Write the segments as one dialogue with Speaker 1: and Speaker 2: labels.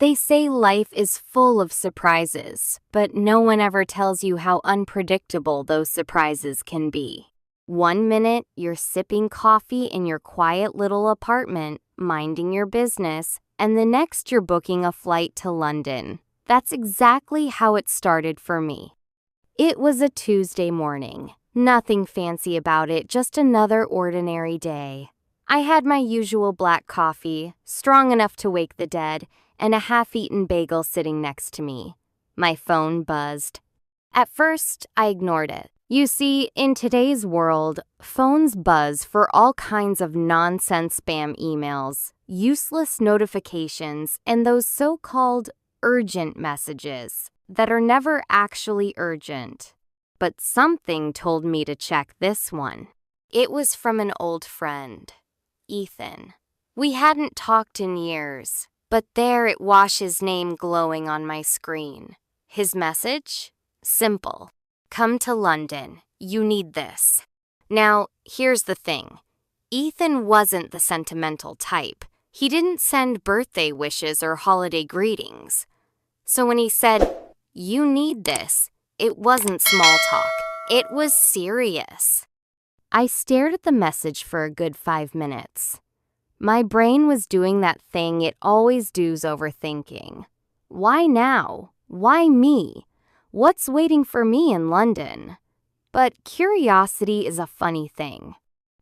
Speaker 1: They say life is full of surprises, but no one ever tells you how unpredictable those surprises can be. One minute, you're sipping coffee in your quiet little apartment, minding your business, and the next you're booking a flight to London. That's exactly how it started for me. It was a Tuesday morning. Nothing fancy about it, just another ordinary day. I had my usual black coffee, strong enough to wake the dead, and a half-eaten bagel sitting next to me. My phone buzzed. At first, I ignored it. You see, in today's world, phones buzz for all kinds of nonsense spam emails, useless notifications, and those so-called urgent messages that are never actually urgent. But something told me to check this one. It was from an old friend, Ethan. We hadn't talked in years, but there it was, his name glowing on my screen. His message? Simple. Come to London. You need this. Now, here's the thing. Ethan wasn't the sentimental type. He didn't send birthday wishes or holiday greetings. So when he said, "You need this," it wasn't small talk. It was serious. I stared at the message for a good 5 minutes. My brain was doing that thing it always does, overthinking. Why now? Why me? What's waiting for me in London? But curiosity is a funny thing.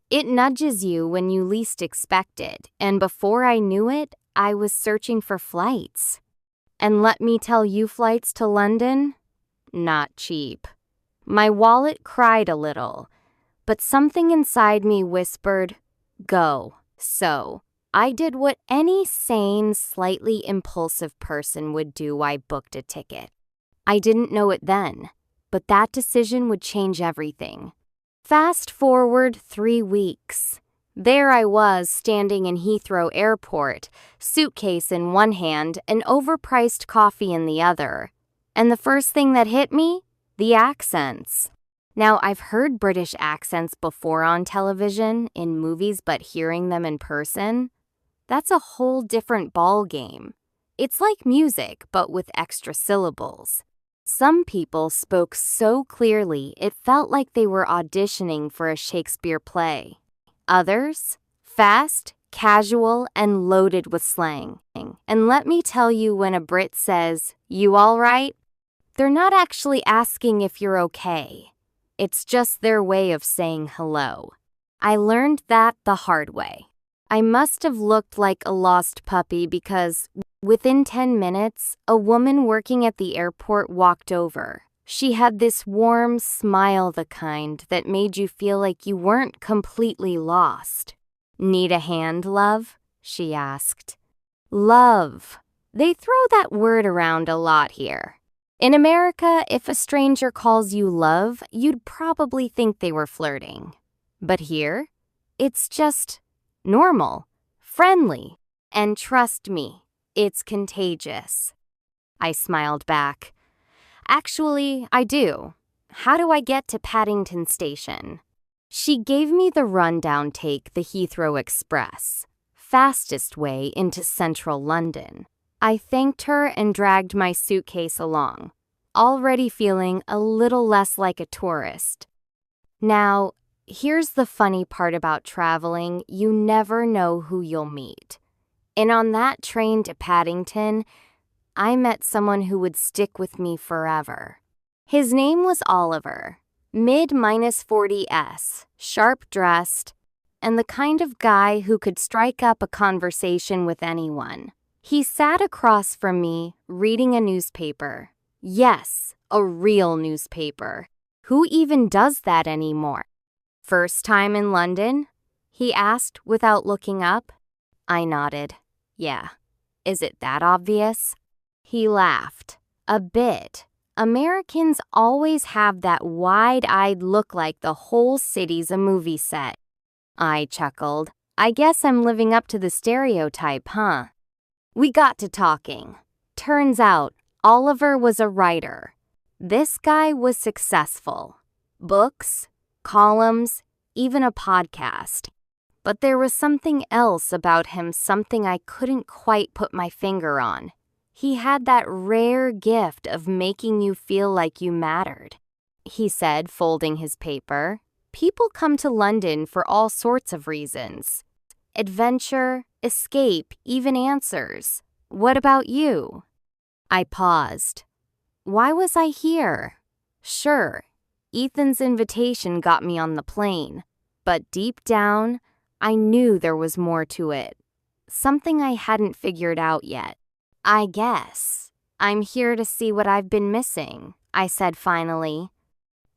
Speaker 1: It nudges you when you least expect it, and before I knew it, I was searching for flights. And let me tell you, flights to London? Not cheap. My wallet cried a little, but something inside me whispered, go. So, I did what any sane, slightly impulsive person would do. I booked a ticket. I didn't know it then, but that decision would change everything. Fast forward 3 weeks. There I was, standing in Heathrow Airport, suitcase in one hand and overpriced coffee in the other. And the first thing that hit me? The accents. Now, I've heard British accents before on television, in movies, but hearing them in person, that's a whole different ball game. It's like music, but with extra syllables. Some people spoke so clearly it felt like they were auditioning for a Shakespeare play. Others, fast, casual, and loaded with slang. And let me tell you, when a Brit says, "You all right?" they're not actually asking if you're okay. It's just their way of saying hello. I learned that the hard way. I must have looked like a lost puppy because within 10 minutes, a woman working at the airport walked over. She had this warm smile, the kind that made you feel like you weren't completely lost. "Need a hand, love?" she asked. Love. They throw that word around a lot here. In America, if a stranger calls you love, you'd probably think they were flirting. But here, it's just normal, friendly, and trust me, it's contagious. I smiled back. Actually, I do. How do I get to Paddington Station? She gave me the rundown. Take the Heathrow Express, fastest way into central London. I thanked her and dragged my suitcase along, already feeling a little less like a tourist. Now, here's the funny part about traveling. You never know who you'll meet. And on that train to Paddington, I met someone who would stick with me forever. His name was Oliver, mid-40s, sharp-dressed, and the kind of guy who could strike up a conversation with anyone. He sat across from me, reading a newspaper. Yes, a real newspaper. Who even does that anymore? "First time in London?" he asked without looking up. I nodded. Yeah. Is it that obvious? He laughed. A bit. Americans always have that wide-eyed look like the whole city's a movie set. I chuckled. I guess I'm living up to the stereotype, huh? We got to talking. Turns out, Oliver was a writer. This guy was successful. Books, columns, even a podcast. But there was something else about him, something I couldn't quite put my finger on. He had that rare gift of making you feel like you mattered. He said, folding his paper. People come to London for all sorts of reasons. Adventure, escape, even answers. What about you? I paused. Why was I here? Sure, Ethan's invitation got me on the plane, but deep down, I knew there was more to it. Something I hadn't figured out yet. I guess I'm here to see what I've been missing, I said finally.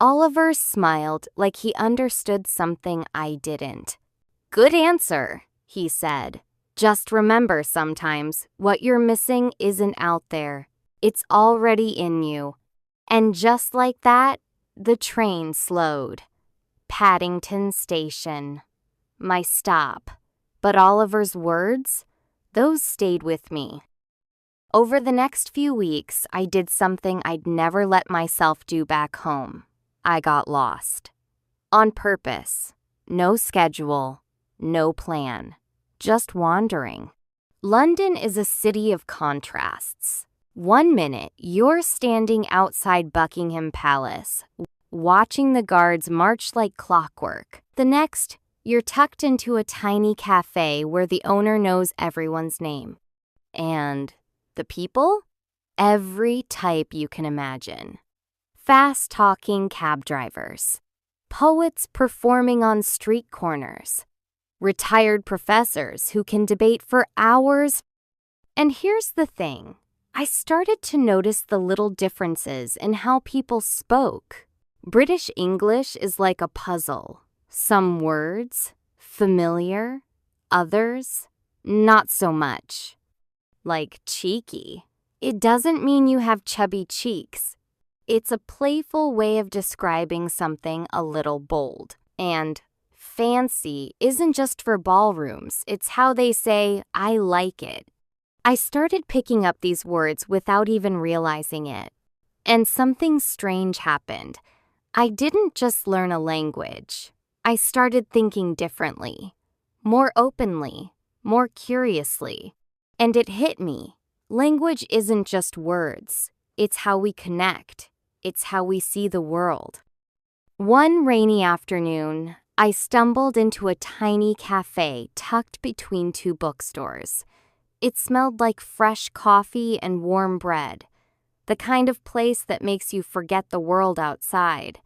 Speaker 1: Oliver smiled like he understood something I didn't. Good answer, he said. Just remember sometimes what you're missing isn't out there. It's already in you. And just like that, the train slowed. Paddington Station. My stop. But Oliver's words? Those stayed with me. Over the next few weeks, I did something I'd never let myself do back home. I got lost. On purpose. No schedule. No plan. Just wandering. London is a city of contrasts. One minute, you're standing outside Buckingham Palace, watching the guards march like clockwork. The next, you're tucked into a tiny cafe where the owner knows everyone's name. And the people? Every type you can imagine. Fast-talking cab drivers. Poets performing on street corners. Retired professors who can debate for hours. And here's the thing. I started to notice the little differences in how people spoke. British English is like a puzzle. Some words, familiar. Others, not so much. Like cheeky. It doesn't mean you have chubby cheeks. It's a playful way of describing something a little bold. And fancy isn't just for ballrooms. It's how they say, I like it. I started picking up these words without even realizing it. And something strange happened. I didn't just learn a language. I started thinking differently, more openly, more curiously. And it hit me. Language isn't just words. It's how we connect. It's how we see the world. One rainy afternoon, I stumbled into a tiny cafe tucked between two bookstores. It smelled like fresh coffee and warm bread, the kind of place that makes you forget the world outside.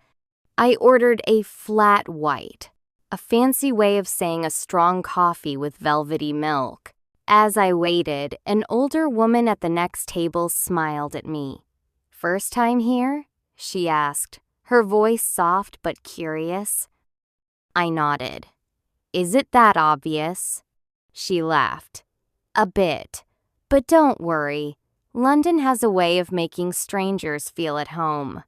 Speaker 1: I ordered a flat white, a fancy way of saying a strong coffee with velvety milk. As I waited, an older woman at the next table smiled at me. First time here? She asked, her voice soft but curious. I nodded. Is it that obvious? She laughed. A bit. But don't worry. London has a way of making strangers feel at home.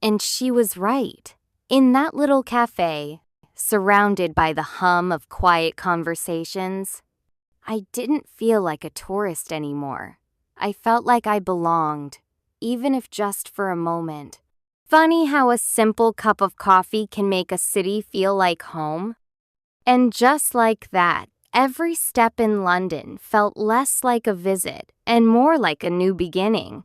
Speaker 1: And she was right. In that little cafe, surrounded by the hum of quiet conversations, I didn't feel like a tourist anymore. I felt like I belonged, even if just for a moment. Funny how a simple cup of coffee can make a city feel like home. And just like that, every step in London felt less like a visit and more like a new beginning.